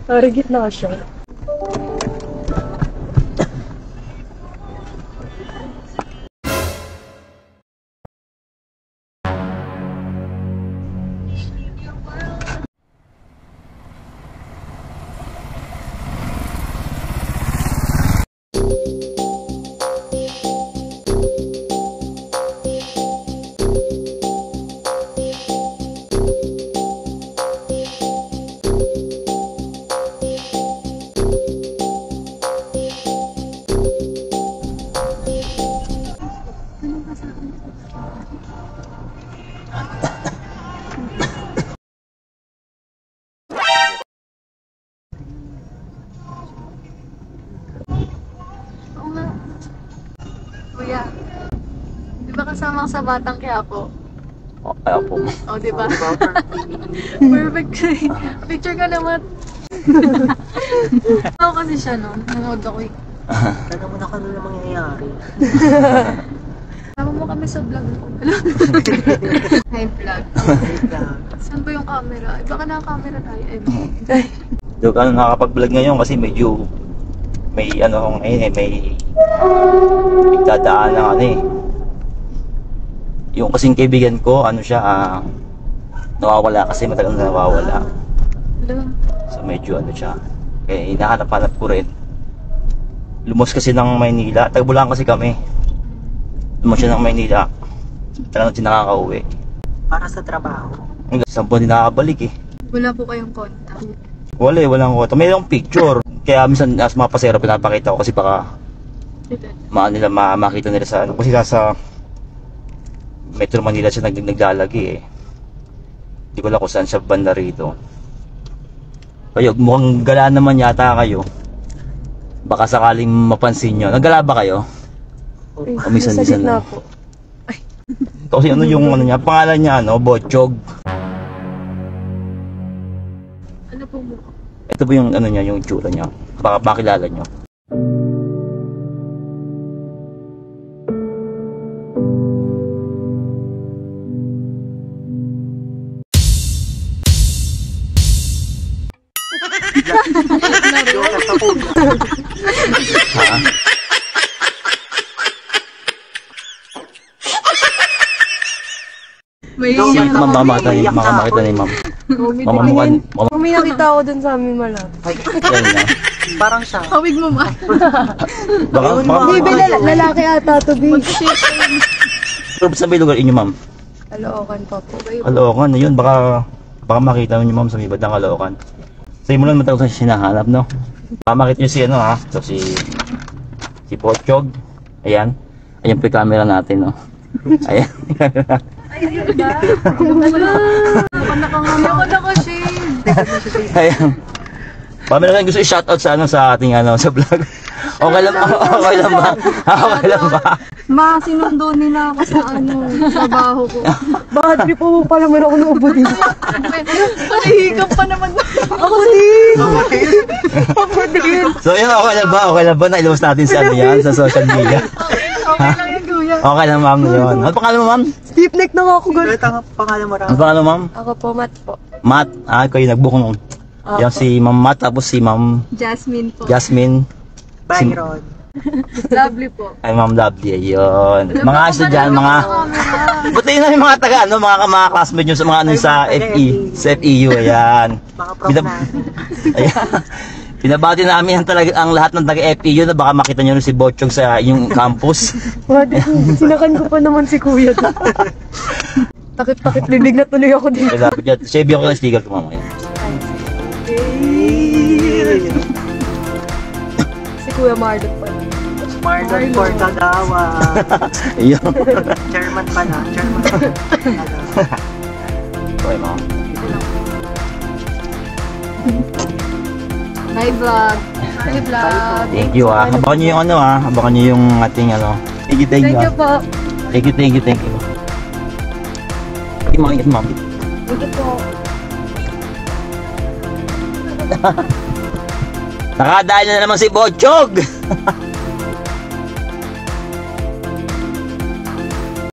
Parang gitna siya. Kuya, di ba kasama ka sa Batang Quiapo? Kaya po. O, di ba? Perfect. Picture ka naman. Ako kasi siya, no? Nanood ako eh. Alam mo na kung ano na mangyayari. Sama mo kami sa vlog ko. Hi, vlog. Saan ba yung camera? Iba ka naka-camera tayo. Yung ano, nakakapag-vlog ngayon kasi medyo may ano ngayon eh, may dadaan ng ano eh. Yung kasing kaibigan ko, ano siya, nawawala kasi matagal na nawawala. Hello. So medyo ano siya, kaya hinahanap-hanap ko rin. Lumos kasi ng Maynila, taga-Bulacan kasi kami. Lumos siya ng Maynila, talagang siya nakakauwi. Para sa trabaho. Hanggang 10 din nakakabalik eh. Wala po kayong contact. Wala eh, walang koto. Mayroong picture. Kaya minsan as mga pasero pinapakita ko kasi baka nila makita nila sa ano. Kasi sa Metro Manila siya naglalagi eh. Hindi ko alam kung saan siya banda rito. Kayo, mukhang gala naman yata kayo. Baka sakaling mapansin nyo. Naggala ba kayo? O minsan-minsan lang. Po. Kasi ano yung ano niya, pangalan niya ano, Botchog. Ano po mo? Ito po yung ano niya, yung tsura niya. Baka makilala nyo. Ha? May Ma'am, makita ni ma'am. Mamamukan. Kung may nakita ako dun sa amin malapit. Yan na. Parang siya. Hawig mo ma. Baka Hindi, lalaki ata to be. sa may lugar inyo ma'am. Caloocan pa po. Caloocan na yun. Baka makita nyo ma'am sa may bandang Caloocan. Sa imo lang matawag sa hinahanap no. Baka makita nyo si ano ha. So si Botchog. Ayan. Ayan po yung camera natin no. Ayan. Ayun ba? Ako naka-shade. Ayan. Pamela kayo gusto i-shoutout sa ano sa ating ano sa vlog. Okay lang ba? Okay lang ba? Okay lang ba? Ma, sinundo nila ako sa ano, trabaho ko. Bakit di po pa naman ako naubo dito? Palihigam pa naman. Ako din! Ako din! So yun, okay lang ba? Okay lang ba? Nailabas natin sa ano yan sa social media. Okay lang yan, kuya. Okay lang ma'am yun. Ano pangalan mo ma'am? Stiff neck na nga ako ganun. Ito ang pangalan mo Ano pangalan mo ma'am? Ako po, Matt po. Matt. Kayo nagbook nung. Yan si Ma'am Matt tapos si Ma'am Jasmine po. Jasmine. Byron. Lovely po. Ay Ma'am Lovely. Ayun. Mga estudyante, mga buti na yung mga taga ano, mga classmates nyo sa mga ano sa FE, sa FEU ayan. Mga prof namin. Ayan. Pinabati namin ang lahat ng taga FEU na baka makita nyo rin si Botchog sa yung campus. Pwede po. Sinakan ko pa naman si kuya. Takip-takip lilig na tuloy ako dito. Kaya dapat yan. Save ko ng sticker ko mamaya. Si Kuya Mardot pa. Marlon Portagawa. Ayun. Chairman pala. Chairman. Okay ma'am. Hi vlog. Hi vlog. Thank you ah. Abangan nyo yung ano ah. Abangan nyo yung ating ano. Thank you, thank you. Thank you po. Thank you, thank you, thank you. Thank you, yes, ma'am. Thank you po. Nakadaan na naman si Botchog.